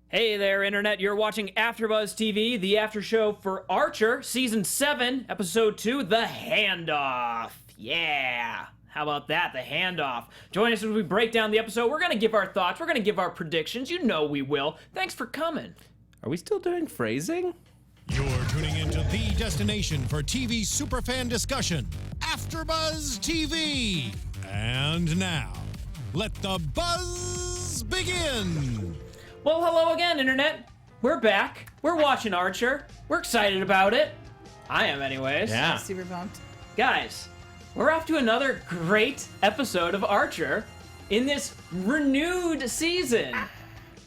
Hey there, Internet. You're watching AfterBuzz TV, the after show for Archer, Season 7, Episode 2, The Handoff. Yeah. How about that, The Handoff? Join us as we break down the episode. We're going to give our thoughts. We're going to give our predictions. You know we will. Thanks for coming. Are we still doing phrasing? You're tuning into the destination for TV superfan discussion, AfterBuzz TV. And now, let the buzz begin. Well, hello again, Internet. We're back. We're watching Archer. We're excited about it. I am, anyways. Yeah. I'm super pumped. Guys, we're off to another great episode of Archer in this renewed season.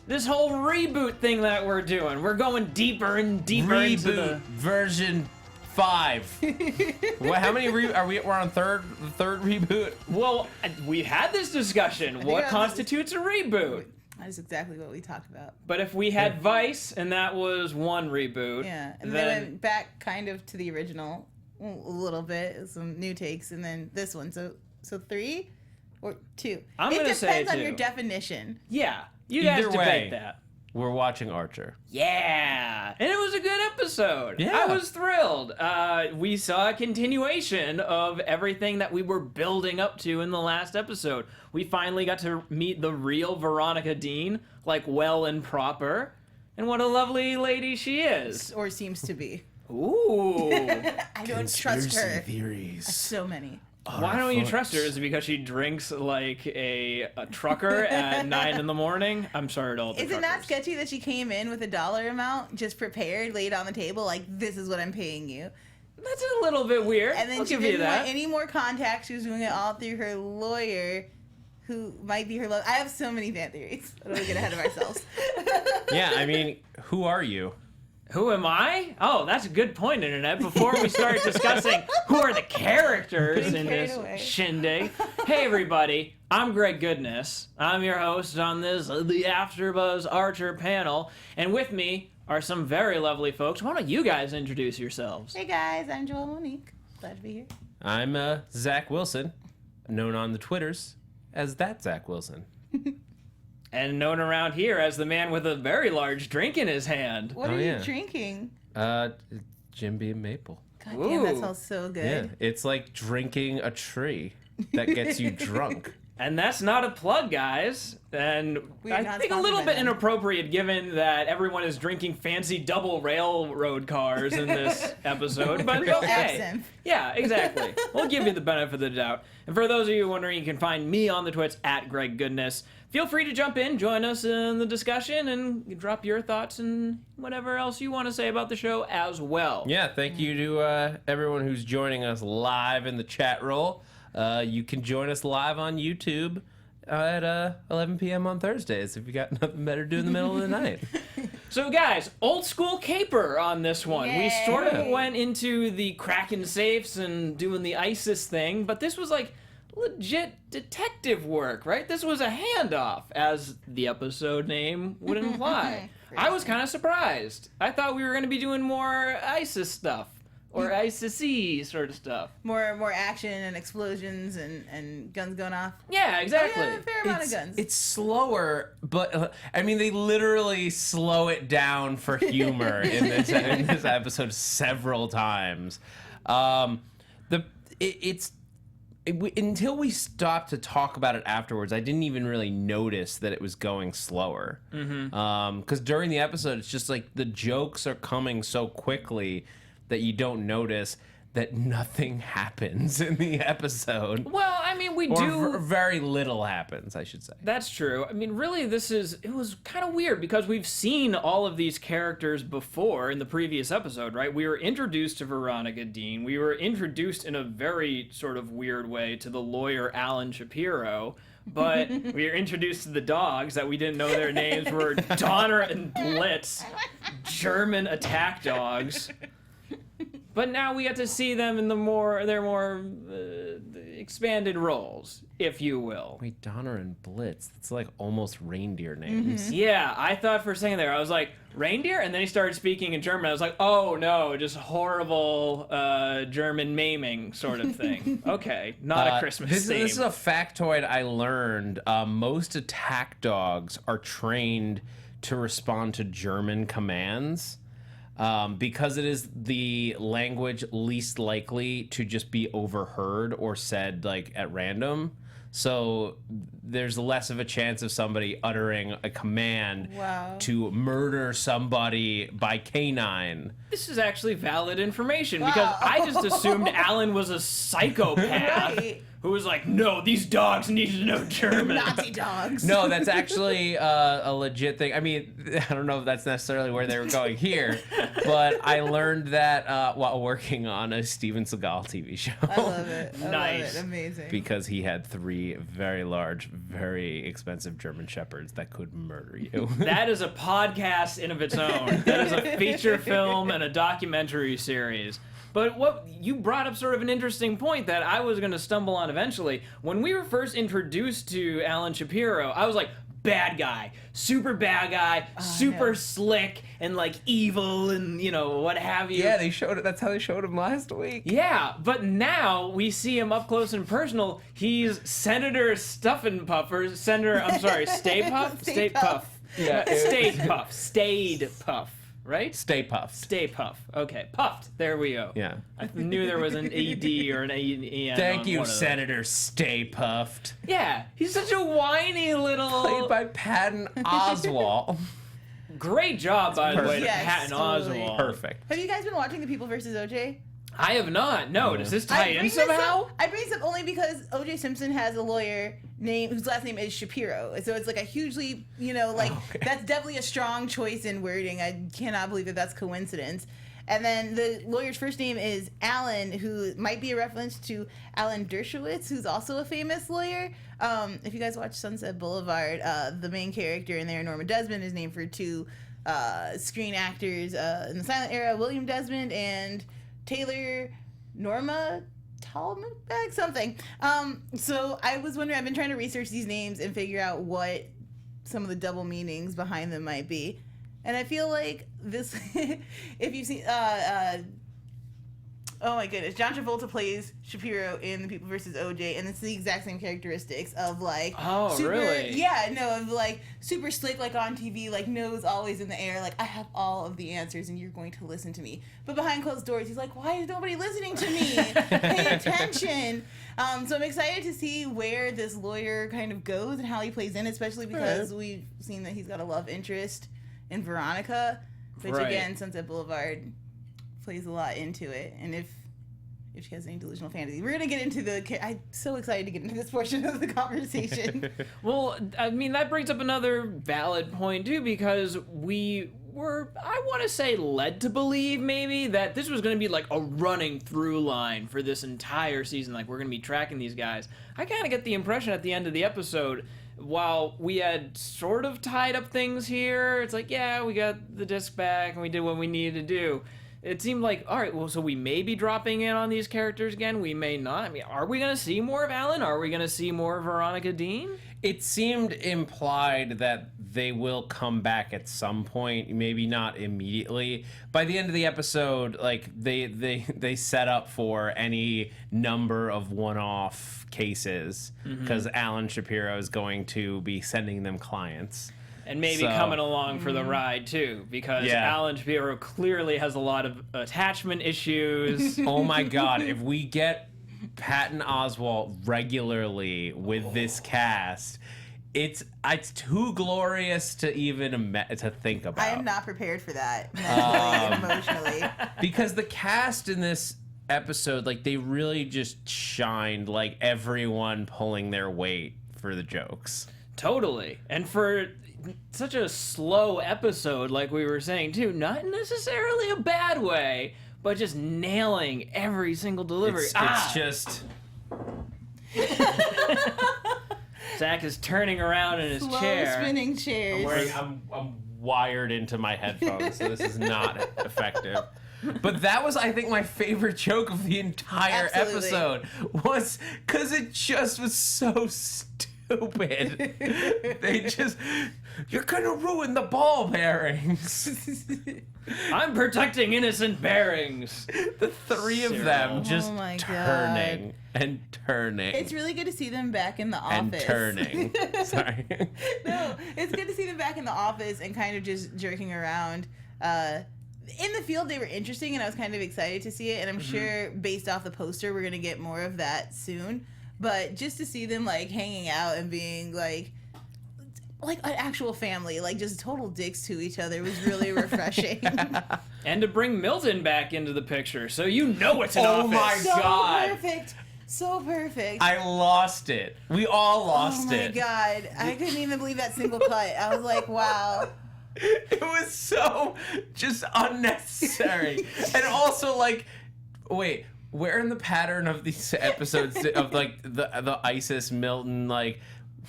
This whole reboot thing that we're doing. We're going deeper and deeper into the... Reboot version 5. How many are we? We're on the third reboot. Well, we had this discussion. What constitutes a reboot? That's exactly what we talked about. But if we had Vice, and that was one reboot. Yeah, and then they went back kind of to the original a little bit, some new takes, and then this one. So 3 or 2? I'm going to say 2. It depends on your definition. Yeah, you guys Either debate way, that. We're watching Archer. Yeah, and it was a good episode. Yeah. I was thrilled. We saw a continuation of everything that we were building up to in the last episode. We finally got to meet the real Veronica Dean, like well and proper, and what a lovely lady she is. Or seems to be. Ooh. I don't trust her. Theories. So many. Why don't you trust her? Is it because she drinks like a trucker at 9 in the morning? I'm sorry to all the Is it not truckers. sketchy that she came in with a dollar amount, just prepared, laid on the table, like, this is what I'm paying you? That's a little bit weird. And then I'll she give you didn't want that. any more contacts. She was doing it all through her lawyer, who might be her lawyer. I have so many fan theories. I don't want to get ahead of ourselves. Yeah, I mean, who are you? Who am I? Oh, that's a good point, Internet. Before we start discussing who are the characters in carried this away. shindig. Hey, everybody. I'm Greg Goodness. I'm your host on this, the AfterBuzz Archer panel. And with me are some very lovely folks. Why don't you guys introduce yourselves? Hey guys, I'm Joelle Monique. Glad to be here. I'm Zach Wilson, known on the Twitters as that Zach Wilson. And known around here as the man with a very large drink in his hand. What Oh, are yeah. you drinking? Jim Beam Maple. God damn, that Ooh. smells so Yeah, good. it's like drinking a tree that gets you drunk. And that's not a plug, guys. And We are I not think a little sponsored by bit them. inappropriate given that everyone is drinking fancy double railroad cars in this episode. But Real okay. absinthe. Yeah, exactly. We'll give you the benefit of the doubt. And for those of you wondering, you can find me on the twits at Greg Goodness. Feel free to jump in, join us in the discussion, and drop your thoughts and whatever else you want to say about the show as well. Yeah, thank you to everyone who's joining us live in the chat roll. You can join us live on YouTube at 11 p.m. on Thursdays if you got nothing better to do in the middle of the night. So guys, old school caper on this one. We sort of Yay. went into the cracking safes and doing the ISIS thing, but this was like legit detective work, right? This was a handoff, as the episode name would imply. I was kind of surprised. I thought we were going to be doing more ISIS stuff. Or ISIS-y sort of stuff. More action and explosions and guns going off. Yeah, exactly. Yeah, a fair amount of guns. It's slower, but I mean, they literally slow it down for humor in this episode several times. Until we stopped to talk about it afterwards, I didn't even really notice that it was going slower. Because during the episode, it's just like the jokes are coming so quickly that you don't notice that nothing happens in the episode. Well, I mean, we Or do... very little happens, I should say. That's true. I mean, really, it was kind of weird because we've seen all of these characters before in the previous episode, right? We were introduced to Veronica Dean. We were introduced in a very sort of weird way to the lawyer Alan Shapiro. But we were introduced to the dogs that we didn't know their names were Donner and Blitz, German attack dogs. But now we get to see them in their more expanded roles, if you will. Wait, Donner and Blitz. That's like almost reindeer names. Yeah, I thought for a second there, I was like, reindeer? And then he started speaking in German. I was like, oh no, just horrible German maiming sort of thing. Okay, not a Christmas theme. This is a factoid I learned. Most attack dogs are trained to respond to German commands. Because it is the language least likely to just be overheard or said like at random. So there's less of a chance of somebody uttering a command to murder somebody by canine. This is actually valid information because I just assumed Alan was a psychopath who was like, no, these dogs need to know German. Nazi dogs. No, that's actually a legit thing. I mean, I don't know if that's necessarily where they were going here, but I learned that while working on a Steven Seagal TV show. I love it. I Nice. love it. Amazing. Because he had 3 very large, very expensive German Shepherds that could murder you. That is a podcast in of its own. That is a feature film and a documentary series. But what you brought up sort of an interesting point that I was going to stumble on eventually. When we were first introduced to Alan Shapiro, I was like, bad guy, super bad guy, super slick and like evil and what have you. Yeah, they showed it. That's how they showed him last week. Yeah, but now we see him up close and personal. He's Senator Stay Puff. Stay Puff. Yeah, Stayed Puff. Right? Stay Puffed. Stay Puff. Okay, puffed. There we go. Yeah. I knew there was an AD or an AN. Thank on you, one of those. Senator Stay Puffed. Yeah, he's such a whiny little. Played by Patton Oswalt. Great job, by the way, to Yes, Patton totally. Oswalt. Perfect. Have you guys been watching The People versus OJ? I have not. No, does this tie in this somehow? up- I bring this up only because O.J. Simpson has a lawyer whose last name is Shapiro. So it's like a hugely, that's definitely a strong choice in wording. I cannot believe that that's coincidence. And then the lawyer's first name is Alan, who might be a reference to Alan Dershowitz, who's also a famous lawyer. If you guys watch Sunset Boulevard, the main character in there, Norma Desmond, is named for 2 screen actors in the silent era, William Desmond and Taylor Norma Talmadge, something. So I was wondering, I've been trying to research these names and figure out what some of the double meanings behind them might be. And I feel like this, if you've seen, oh my goodness, John Travolta plays Shapiro in The People versus OJ, and it's the exact same characteristics of like, really? Yeah, no, of like super slick, like on TV, like nose always in the air, like I have all of the answers and you're going to listen to me. But behind closed doors, he's like, why is nobody listening to me? Pay attention. So I'm excited to see where this lawyer kind of goes and how he plays in, especially because we've seen that he's got a love interest in Veronica, which again, Sunset Boulevard plays a lot into it. And if she has any delusional fantasy, we're gonna get into I'm so excited to get into this portion of the conversation. Well, I mean, that brings up another valid point too, because we were, I want to say, led to believe maybe that this was going to be like a running through line for this entire season. Like, we're going to be tracking these guys. I kind of get the impression at the end of the episode, while we had sort of tied up things here, it's like, yeah, we got the disc back and we did what we needed to do. It seemed like, all right, well, so we may be dropping in on these characters again. We may not. I mean, are we going to see more of Alan? Are we going to see more of Veronica Dean? It seemed implied that they will come back at some point, maybe not immediately. By the end of the episode, like they set up for any number of one-off cases because Alan Shapiro is going to be sending them clients. And maybe coming along for the ride, too, because Alan Shapiro clearly has a lot of attachment issues. Oh, my God. If we get Patton Oswalt regularly with this cast, it's too glorious to even to think about. I am not prepared for that mentally and emotionally. Because the cast in this episode, like, they really just shined, like, everyone pulling their weight for the jokes. Totally. And for such a slow episode, like we were saying too, not necessarily a bad way, but just nailing every single delivery. It's just Zach is turning around in his Slow chair. spinning chairs. I'm wired into my headphones, so this is not effective. But that was, I think, my favorite joke of the entire episode, was because it just was so stupid. They just, you're gonna ruin the ball bearings. I'm protecting innocent bearings. The 3 of them just Oh my God. turning. And turning. It's really good to see them back in the And office. turning. Sorry. No, it's good to see them back in the office and kind of just jerking around. In the field, they were interesting, and I was kind of excited to see it. And I'm sure, based off the poster, we're gonna get more of that soon. But just to see them like hanging out and being like an actual family, like just total dicks to each other, was really refreshing. And to bring Milton back into the picture, so you know it's an Oh office. my So God. perfect. So perfect. I lost it. We all lost it. Oh my God. I couldn't even believe that single cut. I was like, wow. It was so just unnecessary. And also, like, wait, where in the pattern of these episodes of like the ISIS Milton, like,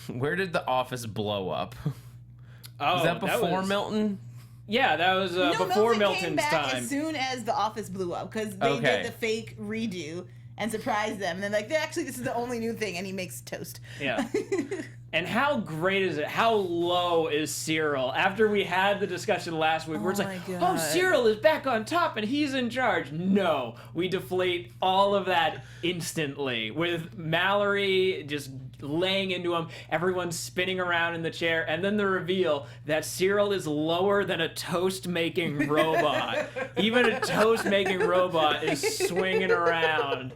where did the office blow up? Oh, Was that before was, Milton? Yeah, that was No, before Milton came Milton's back time. as soon as the office blew up, because they Okay. did the fake redo and surprised them. And then like, actually, this is the only new thing, and he makes toast. Yeah. And how great is it? How low is Cyril? After we had the discussion last week, where it's Oh like, my oh, God. Cyril is back on top and he's in charge. No, we deflate all of that instantly with Mallory just laying into him, everyone's spinning around in the chair, and then the reveal that Cyril is lower than a toast-making robot. Even a toast-making robot is swinging around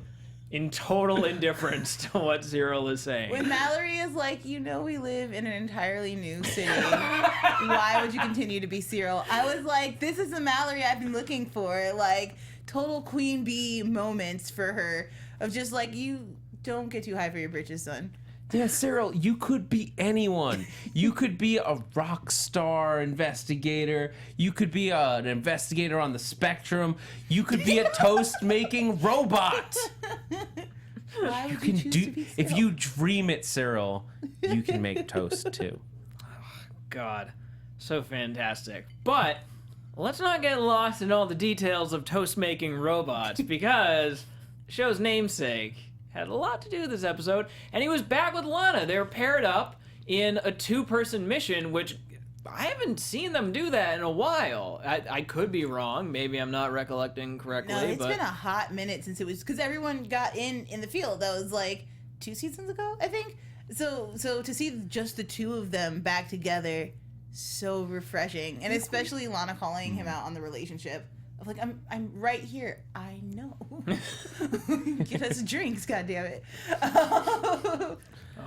in total indifference to what Cyril is saying. When Mallory is like, you know, we live in an entirely new city. Why would you continue to be Cyril? I was like, this is the Mallory I've been looking for. Like, total queen bee moments for her of just like, you don't get too high for your britches, son. Yeah, Cyril, you could be anyone. You could be a rock star investigator. You could be an investigator on the spectrum. You could be a toast-making robot. Why would You can choose do to be if Cyril? you dream it, Cyril. You can make toast too. God, so fantastic. But let's not get lost in all the details of toast-making robots, because the show's namesake had a lot to do with this episode, and he was back with Lana. They were paired up in a two-person mission, which I haven't seen them do that in a while. I could be wrong. Maybe I'm not recollecting correctly. No, it's but been a hot minute since it was, because everyone got in the field. That was like 2 seasons ago, I think. So to see just the two of them back together, so refreshing, and especially Lana calling him out on the relationship. Of like, I'm right here. I know. Get us drinks, goddammit.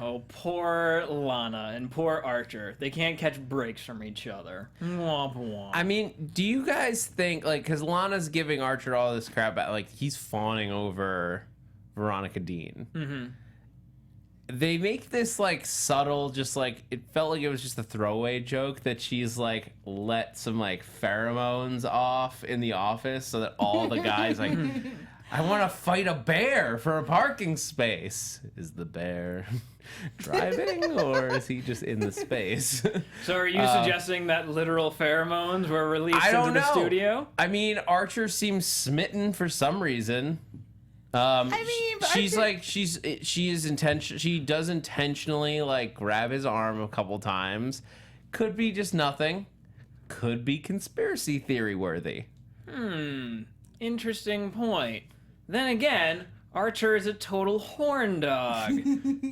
Oh, poor Lana and poor Archer. They can't catch breaks from each other. Womp womp. I mean, do you guys think, like, because Lana's giving Archer all this crap, like, he's fawning over Veronica Dean. Mm-hmm. They make this, like, subtle, just, like, it felt like it was just a throwaway joke that she's, like, let some, like, pheromones off in the office so that all the guys, like, I want to fight a bear for a parking space. Is the bear driving, or is he just in the space? So are you suggesting that literal pheromones were released I don't into the know. studio? I mean, Archer seems smitten for some reason. But She's Archer- like she does intentionally like grab his arm a couple times. Could be just nothing. Could be conspiracy theory worthy. Interesting point. Then again, Archer is a total horn dog.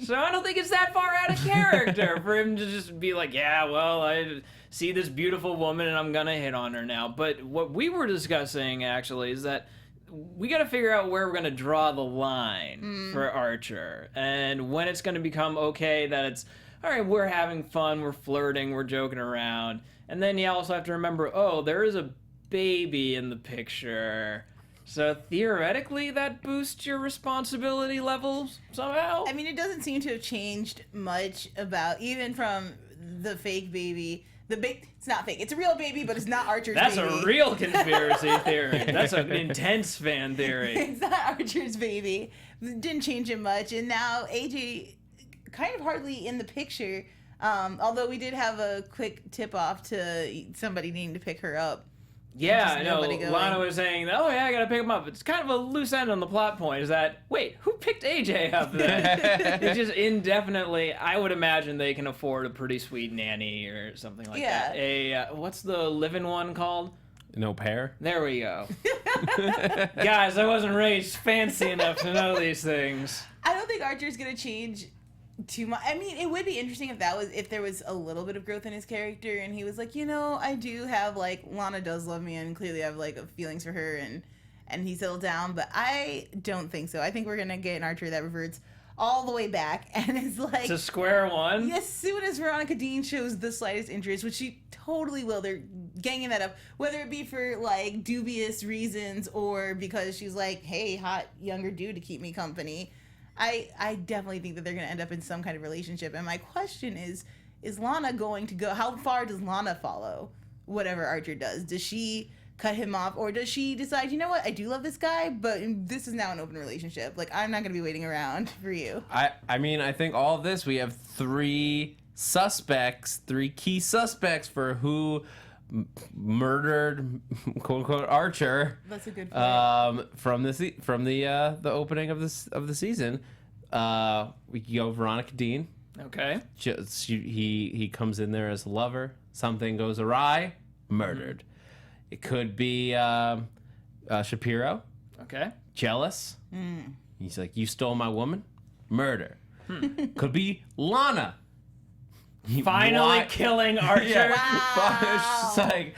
So I don't think it's that far out of character for him to just be like, yeah, well, I see this beautiful woman and I'm gonna hit on her now. But what we were discussing actually is that we got to figure out where we're going to draw the line for Archer, and when it's going to become okay that it's, all right, we're having fun, we're flirting, we're joking around. And then you also have to remember, oh, there is a baby in the picture. So theoretically, that boosts your responsibility levels somehow? I mean, it doesn't seem to have changed much about, even from the fake baby. It's not fake. It's a real baby, but it's not Archer's That's baby. a real conspiracy theory. That's an intense fan theory. It's not Archer's baby. It didn't change it much. And now AJ kind of hardly in the picture. Although we did have a quick tip off to somebody needing to pick her up. Yeah, Just I know. nobody going. Lana was saying, oh yeah, I gotta pick him up. It's kind of a loose end on the plot point. Is that, wait, who picked AJ up then? It's just indefinitely, I would imagine they can afford a pretty sweet nanny or something like Yeah. that. What's the living one called? No pair. There we go. Guys, I wasn't raised fancy enough to know these things. I don't think Archer's gonna change too much. I mean, it would be interesting if there was a little bit of growth in his character, and he was like, I do have like Lana does love me, and clearly I have like feelings for her, and he settled down. But I don't think so. I think we're gonna get an Archer that reverts all the way back and is like to square one. As soon as Veronica Dean shows the slightest interest, which she totally will, they're ganging that up, whether it be for like dubious reasons or because she's like, hey, hot younger dude to keep me company. I definitely think that they're going to end up in some kind of relationship. And my question is Lana going to go, how far does Lana follow whatever Archer does? Does she cut him off, or does she decide, you know what, I do love this guy, but this is now an open relationship. Like, I'm not going to be waiting around for you. I mean, I think all of this, we have three key suspects for who murdered quote unquote Archer. That's a good point. From the opening of the season. We go Veronica Dean. Okay. He comes in there as a lover. Something goes awry. Murdered. It could be Shapiro. Okay. Jealous. He's like, you stole my woman. Murder. Could be Lana. Finally killing Archer. Yeah. Wow. It's like,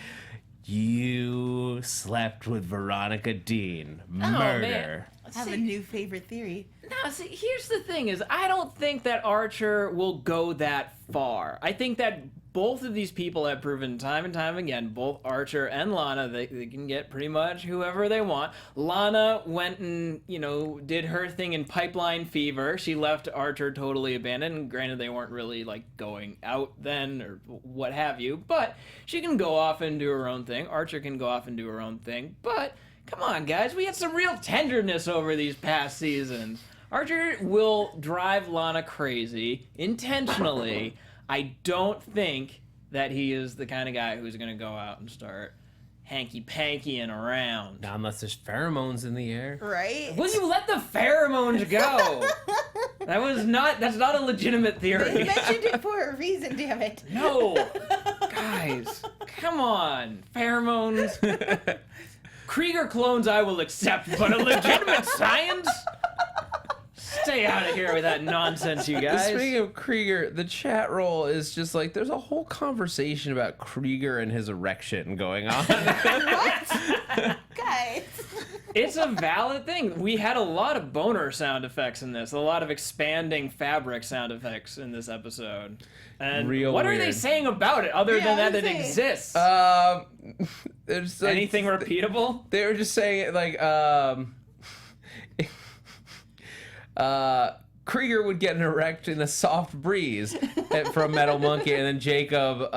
you slept with Veronica Dean. Murder. I have a new favorite theory. Now, see, here's the thing is, I don't think that Archer will go that far. I think that both of these people have proven time and time again, both Archer and Lana, they can get pretty much whoever they want. Lana went and, did her thing in Pipeline Fever. She left Archer totally abandoned. And granted, they weren't really, going out then or what have you. But she can go off and do her own thing. Archer can go off and do her own thing. But, come on, guys. We had some real tenderness over these past seasons. Archer will drive Lana crazy intentionally. I don't think that he is the kind of guy who's going to go out and start hanky-pankying around. Not unless there's pheromones in the air. Right? Will you let the pheromones go? That's not a legitimate theory. They mentioned it for a reason, damn it. No. Guys, come on. Pheromones. Krieger clones I will accept, but a legitimate science? Stay out of here with that nonsense, you guys. Speaking of Krieger, the chat roll is just like, there's a whole conversation about Krieger and his erection going on. What? Guys. It's a valid thing. We had a lot of boner sound effects in this, a lot of expanding fabric sound effects in this episode. And what are they saying about it other than that it exists? There's Anything repeatable? They were just saying Krieger would get an erect in a soft breeze from Metal Monkey, and then Jacob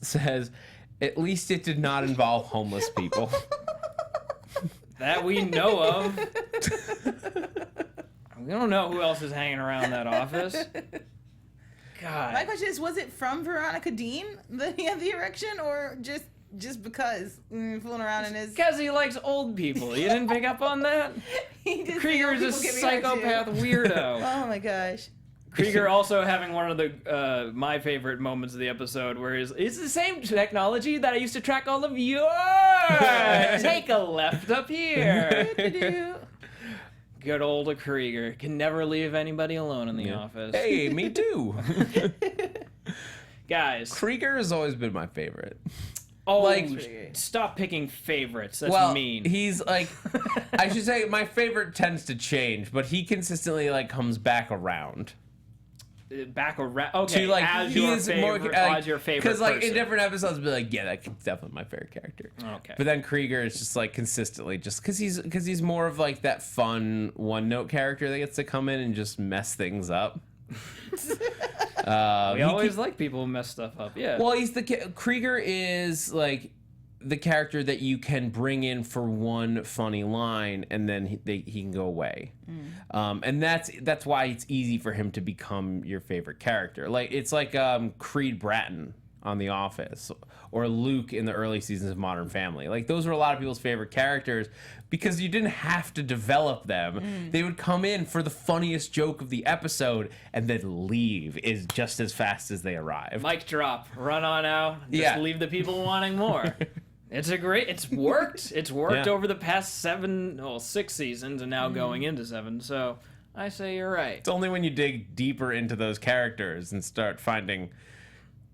says, at least it did not involve homeless people. That we know of. We don't know who else is hanging around that office. God. My question is, was it from Veronica Dean that he had the erection, or just because fooling around in his... Because he likes old people. You didn't pick up on that? Krieger is a psychopath weirdo. Oh my gosh. Krieger also having one of the my favorite moments of the episode where it's the same technology that I used to track all of yours. Take a left up here. Good old Krieger. Can never leave anybody alone in the office. Hey, me too. Guys. Krieger has always been my favorite. Oh, stop picking favorites. That's mean. He's like, I should say my favorite tends to change, but he consistently comes back around. Back around. Okay, to, as your favorite, as your favorite. Because in different episodes, be like, yeah, that's definitely my favorite character. Okay. But then Krieger is just consistently, just because he's more of that fun one note character that gets to come in and just mess things up. We always like people who mess stuff up. Yeah. Well, Krieger is the character that you can bring in for one funny line and then he can go away. And that's why it's easy for him to become your favorite character. It's like Creed Bratton on The Office or Luke in the early seasons of Modern Family. Those were a lot of people's favorite characters because you didn't have to develop them. They would come in for the funniest joke of the episode and then leave just as fast as they arrived. Mic drop. Run on out. Just leave the people wanting more. It's worked. It's worked over the past 6 seasons and now going into 7. So I say you're right. It's only when you dig deeper into those characters and start finding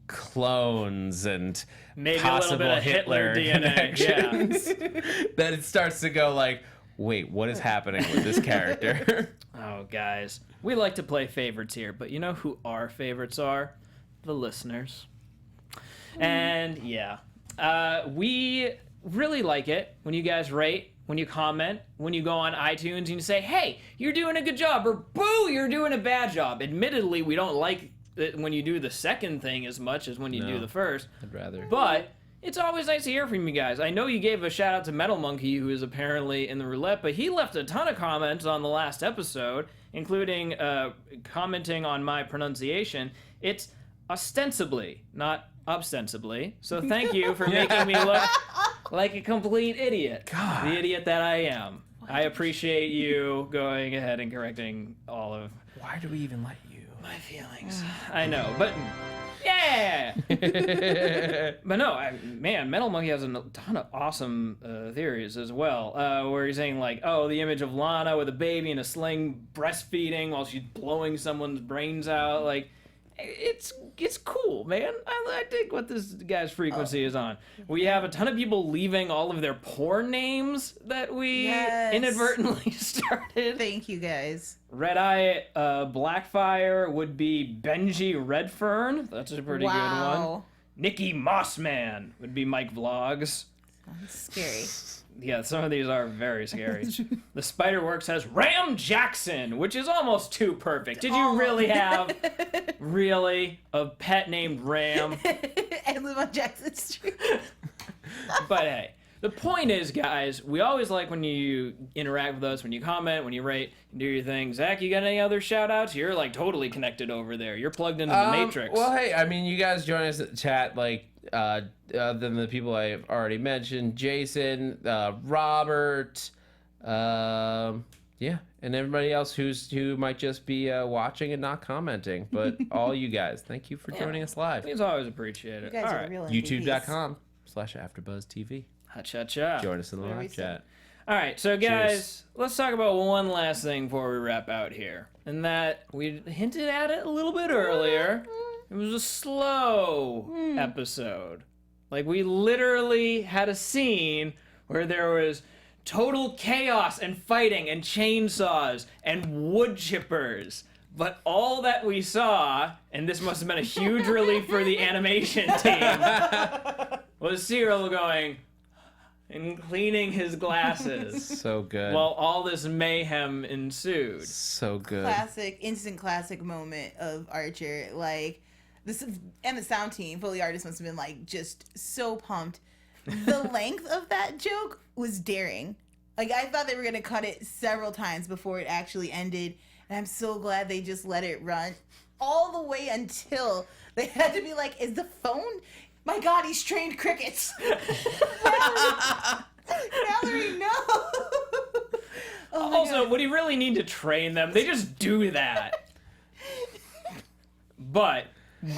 clones and Maybe a possible little bit of Hitler DNA. Yeah. that it starts to go like, wait, what is happening with this character? Oh, guys. We like to play favorites here, but you know who our favorites are? The listeners. And yeah, we really like it when you guys rate, when you comment, when you go on iTunes and you say, hey, you're doing a good job, or boo, you're doing a bad job. Admittedly, we don't like it when you do the second thing as much as when you do the first. I'd rather. But it's always nice to hear from you guys. I know you gave a shout out to Metal Monkey, who is apparently in the roulette, but he left a ton of comments on the last episode, including commenting on my pronunciation. It's ostensibly, not ostensibly. So thank you for making me look like a complete idiot. God. The idiot that I am. I appreciate you going ahead and correcting all of Why do we even let you? my feelings. I know, but yeah. But no, man, Metal Monkey has a ton of awesome theories as well, where he's saying like, oh, the image of Lana with a baby in a sling breastfeeding while she's blowing someone's brains out, like, it's cool, man. I dig what this guy's frequency is on. We have a ton of people leaving all of their porn names that we inadvertently started. Thank you, guys. Red Eye Blackfire would be Benji Redfern. That's a pretty good one. Nikki Mossman would be Mike Vlogs. That's scary. Yeah, some of these are very scary. The Spiderworks has Ram Jackson, which is almost too perfect. Did you really have a pet named Ram? And live on Jackson Street. But hey, the point is, guys, we always like when you interact with us, when you comment, when you rate, do your thing. Zach, you got any other shout outs? You're like totally connected over there. You're plugged into the Matrix. Well, hey, I mean, you guys join us at the chat, like, other than the people I've already mentioned, Jason, Robert, yeah, and everybody else who might just be watching and not commenting. But all you guys, thank you for joining us live. Please always appreciate it. You guys All are right. real MVPs. YouTube.com/AfterBuzzTV. Ha-cha-cha. Join us in the Where we live chat. All right, so guys, Cheers. let's talk about one last thing before we wrap out here. And that, we hinted at it a little bit earlier. It was a slow episode. Like, we literally had a scene where there was total chaos and fighting and chainsaws and wood chippers. But all that we saw, and this must have been a huge relief for the animation team, was Cyril going and cleaning his glasses. So good. While all this mayhem ensued. So good. Instant classic moment of Archer. Like, this, and the sound team, Foley artist must have been like just so pumped. The length of that joke was daring. Like, I thought they were gonna cut it several times before it actually ended, and I'm so glad they just let it run all the way until they had to be like, "Is the phone? My God, he's trained crickets." Mallory, no. Oh my Also, God. would he really need to train them? They just do that. But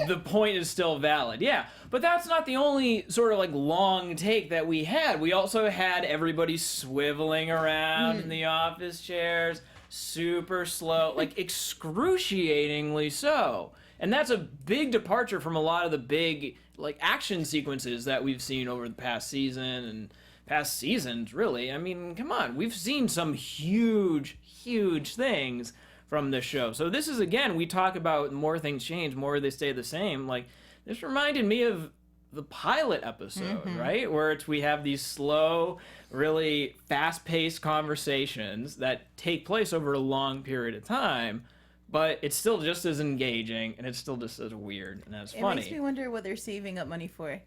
the point is still valid. Yeah, but that's not the only sort of like long take that we had. We also had everybody swiveling around in the office chairs, super slow, like excruciatingly so. And that's a big departure from a lot of the big like action sequences that we've seen over the past season and past seasons, really. I mean, come on, we've seen some huge things from this show. So this is, again, we talk about more things change, more they stay the same. Like, this reminded me of the pilot episode, right? Where we have these slow, really fast-paced conversations that take place over a long period of time, but it's still just as engaging, and it's still just as weird and as funny. It makes me wonder what they're saving up money for.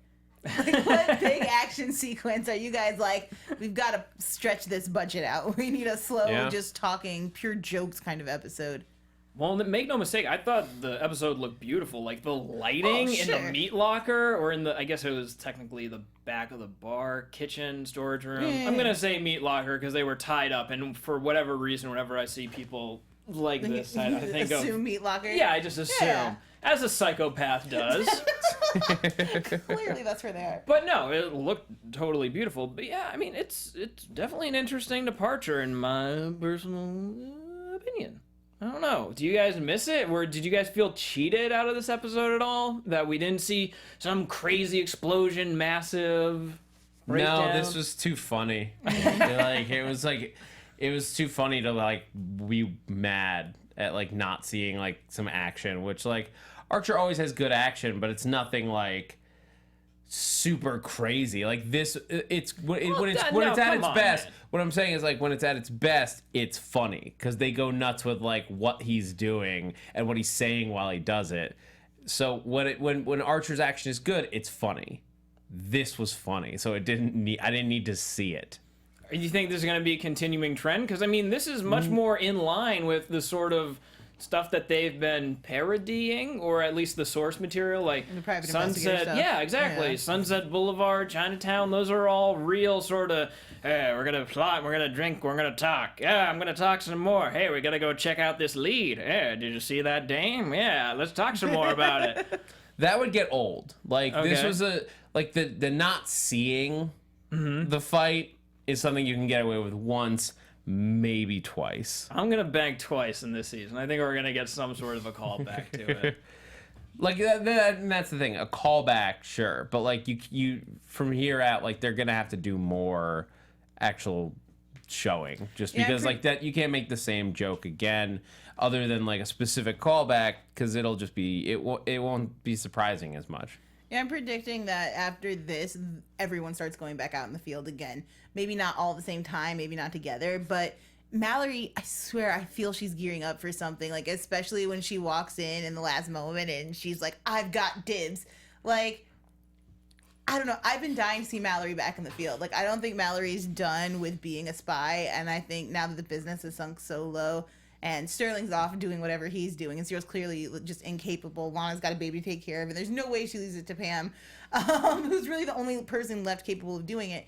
Like, what big action sequence are you guys like, we've got to stretch this budget out. We need a slow, just talking, pure jokes kind of episode. Well, make no mistake, I thought the episode looked beautiful. Like, the lighting in the meat locker, or in the, I guess it was technically the back of the bar, kitchen, storage room. I'm going to say meat locker because they were tied up, and for whatever reason, whenever I see people like this, I think assume meat locker. Yeah, I just assume. As a psychopath does. Clearly that's where they are. But no, it looked totally beautiful. But yeah, I mean, it's definitely an interesting departure in my personal opinion. I don't know. Do you guys miss it? Or did you guys feel cheated out of this episode at all? That we didn't see some crazy explosion, massive breakdown? No, this was too funny. It was too funny to like be mad at like not seeing like some action, which like Archer always has good action, but it's nothing like super crazy. Like this, when it's at its best. Man. What I'm saying is like when it's at its best, it's funny because they go nuts with like what he's doing and what he's saying while he does it. So when Archer's action is good, it's funny. This was funny, so I didn't need to see it. Do you think this is going to be a continuing trend? Because I mean, this is much more in line with the sort of stuff that they've been parodying, or at least the source material, like the private investigator Sunset. stuff. Yeah, exactly. Yeah. Sunset Boulevard, Chinatown. Those are all real sort of. Hey, we're gonna plot. We're gonna drink. We're gonna talk. Yeah, I'm gonna talk some more. Hey, we gotta go check out this lead. Hey, did you see that dame? Yeah, let's talk some more about it. That would get old. Like this Okay. was the not seeing the fight is something you can get away with once, maybe twice. I'm gonna bank twice in this season. I think we're gonna get some sort of a callback to it. Like that's the thing, a callback, sure, but like you from here out, like they're gonna have to do more actual showing, just because like that you can't make the same joke again, other than like a specific callback, because it'll just be it won't be surprising as much. Yeah, I'm predicting that after this, everyone starts going back out in the field again. Maybe not all at the same time, maybe not together, but Mallory, I swear, I feel she's gearing up for something, like, especially when she walks in the last moment and she's like, I've got dibs. Like, I don't know. I've been dying to see Mallory back in the field. Like, I don't think Mallory's done with being a spy, and I think now that the business has sunk so low, and Sterling's off doing whatever he's doing, and Cyril's clearly just incapable. Lana's got a baby to take care of, and there's no way she leaves it to Pam, who's really the only person left capable of doing it.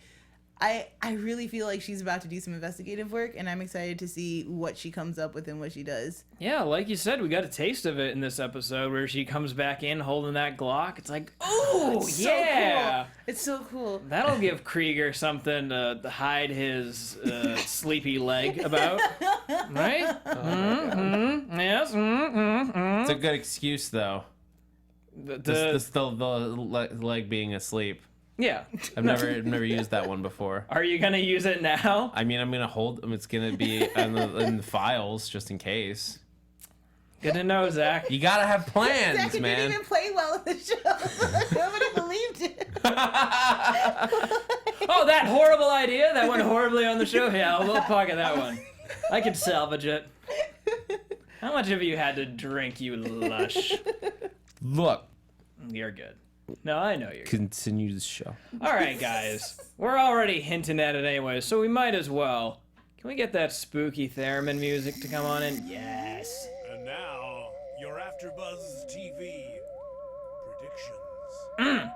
I really feel like she's about to do some investigative work, and I'm excited to see what she comes up with and what she does. Yeah, like you said, we got a taste of it in this episode where she comes back in holding that Glock. It's like, oh, It's yeah. so cool. It's so cool. That'll give Krieger something to hide his sleepy leg about, right? Yes. It's a good excuse, though. The leg being asleep. Yeah. I've never used that one before. Are you gonna use it now? I mean, I'm gonna hold them. It's gonna be in the files just in case. Good to know, Zach. You gotta have plans, Zach, man. didn't even play well in the show. Nobody believed it. Oh, that horrible idea that went horribly on the show. Yeah, we'll pocket that one. I could salvage it. How much have you had to drink, you lush? Look, You're good. No, I know you're good. continue the show. All right, guys. We're already hinting at it anyway, so we might as well. Can we get that spooky theremin music to come on in? Yes. And now, your AfterBuzz TV predictions.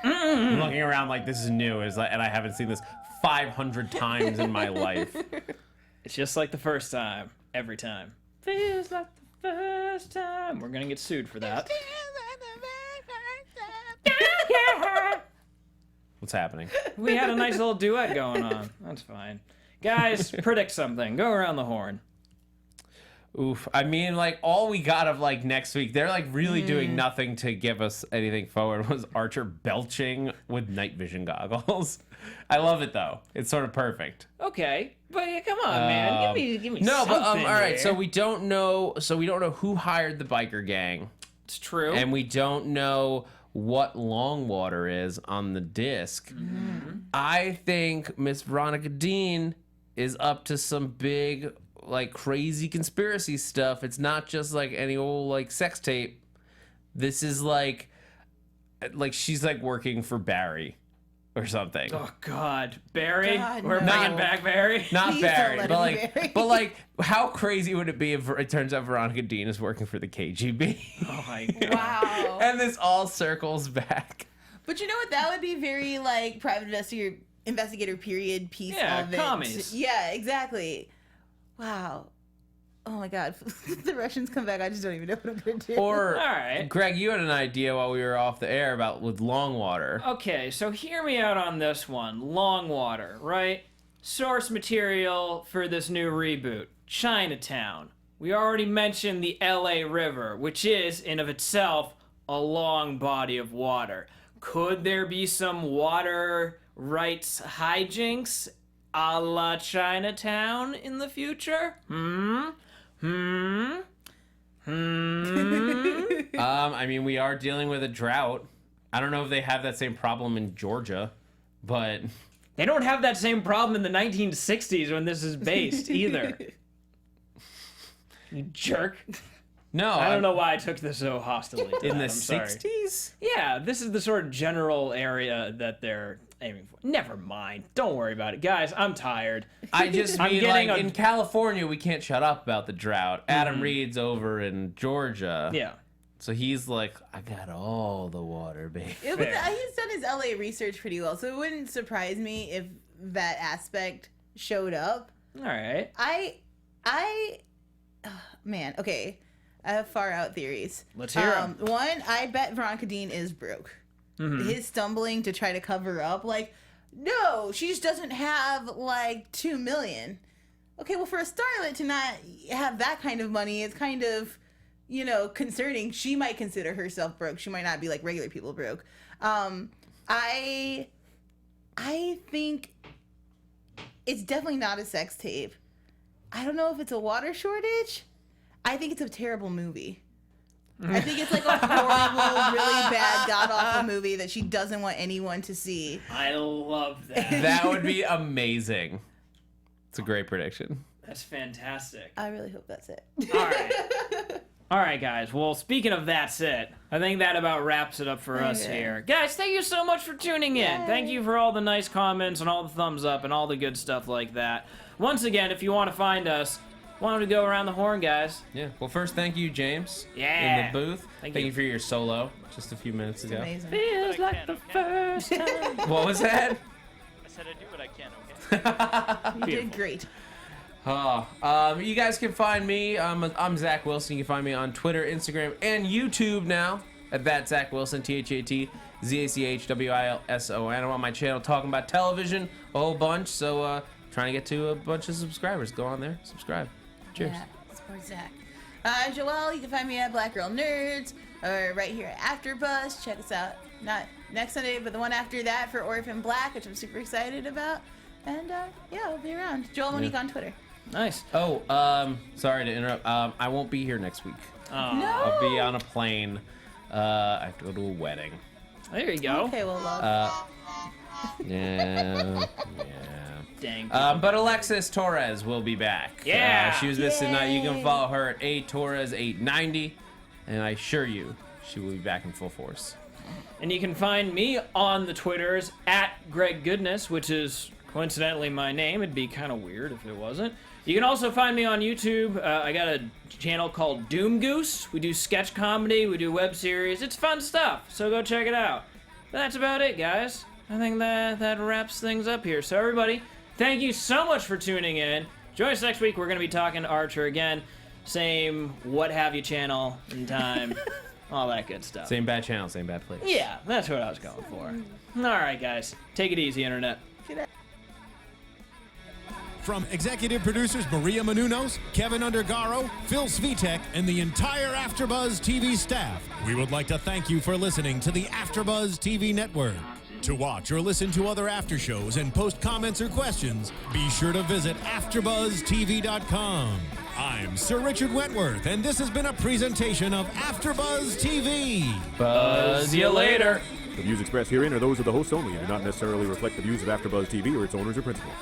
I'm looking around like this is new, and I haven't seen this 500 times in my life. It's just like the first time. Every time. Feels like the first time. We're gonna get sued for that. What's happening? We had a nice little duet going on. That's fine. Guys, predict something. Go around the horn. Oof. I mean, like, all we got of, like, next week, they're, like, really doing nothing to give us anything forward, was Archer belching with night vision goggles. I love it, though. It's sort of perfect. Okay, but yeah, come on, man. Give me No, but, something all right, here. so we don't know who hired the biker gang, It's true. and we don't know what Longwater is on the disc. I think Miss Veronica Dean is up to some big, like, crazy conspiracy stuff. It's not just like any old, like, sex tape. This is like she's like working for Barry or something. Oh God, Barry. God, We're no. bringing back Barry. Not Please don't Barry, let but it like, be Barry. but like, how crazy would it be if it turns out Veronica Dean is working for the KGB? Oh my God. Wow. And this all circles back. But you know what? That would be very, like, private investigator period piece Yeah, of it. commies. Yeah, exactly. Wow. Oh my God. If the Russians come back, I just don't even know what I'm going to do. Or, All right. Greg, you had an idea while we were off the air about with Longwater. Okay, so hear me out on this one. Longwater, right? Source material for this new reboot. Chinatown. we already mentioned the LA River, which is, in of itself, a long body of water. Could there be some water rights hijinks a la Chinatown in the future? I mean, we are dealing with a drought. I don't know if they have that same problem in Georgia, but They don't have that same problem in the 1960s when this is based either. You jerk. no, I don't know why I took this so hostilely. To in that. the I'm sorry. 60s. Yeah, this is the sort of general area that they're aiming for. Never mind. Don't worry about it. Guys, I'm tired. I just I'm mean, getting like, a- in California, we can't shut up about the drought. Adam Reed's over in Georgia. Yeah. So he's like, I got all the water, baby. He's done his LA research pretty well, so it wouldn't surprise me if that aspect showed up. All right. Man, okay. I have far out theories. Let's hear 'em. One, I bet Veronica Dean is broke. His stumbling to try to cover up, like, no, she just doesn't have like $2 million. Okay, well, for a starlet to not have that kind of money, it's kind of, you know, concerning. She might consider herself broke. She might not be like regular people broke. I think it's definitely not a sex tape. I don't know if it's a water shortage. I think it's a terrible movie. I think it's like a horrible, really bad, god-awful movie that she doesn't want anyone to see. I love that. That would be amazing. It's a great prediction. That's fantastic. I really hope that's it. All right. All right, guys. Well, speaking of that's it, I think that about wraps it up for us Okay. here. Guys, thank you so much for tuning in. Yay. Thank you for all the nice comments and all the thumbs up and all the good stuff like that. Once again, if you want to find us, why don't we go around the horn, guys? Yeah. Well, first, thank you, James. Yeah. In the booth. Thank Thank you. you for your solo just a few minutes It's ago. amazing. Feels like the first time. What was that? I said I do what I can, okay? You did great. You guys can find me. I'm Zach Wilson. You can find me on Twitter, Instagram, and YouTube now at that Zach Wilson, ThatZachWilson. I'm on my channel talking about television a whole bunch. So trying to get to a bunch of subscribers. Go on there, subscribe. Cheers. Yeah, support Zach. Joelle, you can find me at Black Girl Nerds or right here at AfterBuzz. Check us out. Not next Sunday, but the one after that for Orphan Black, which I'm super excited about. And yeah, I'll be around. Joelle Monique on Twitter. Nice. Oh, sorry to interrupt. I won't be here next week. No. I'll be on a plane. I have to go to a wedding. There you go. Okay, well, love. Yeah. Dang. But Alexis Torres will be back. Yeah. She was missing tonight. You can Yay. follow her at aTorres890, and I assure you, she will be back in full force. And you can find me on the Twitters at Greg Goodness, which is coincidentally my name. It'd be kind of weird if it wasn't. You can also find me on YouTube. I got a channel called Doom Goose. We do sketch comedy. We do web series. It's fun stuff, so go check it out. But that's about it, guys. I think that wraps things up here. So everybody, thank you so much for tuning in. Join us next week. We're going to be talking to Archer again. Same what have you channel and time. All that good stuff. Same bad channel, same bad place. Yeah, that's what I was going for. All right, guys. Take it easy, Internet. From executive producers Maria Menounos, Kevin Undergaro, Phil Svitek, and the entire AfterBuzz TV staff, we would like to thank you for listening to the AfterBuzz TV network. To watch or listen to other after shows and post comments or questions, be sure to visit AfterBuzzTV.com. I'm Sir Richard Wentworth, and this has been a presentation of AfterBuzz TV. Buzz you later. The views expressed herein are those of the hosts only and do not necessarily reflect the views of AfterBuzz TV or its owners or principals.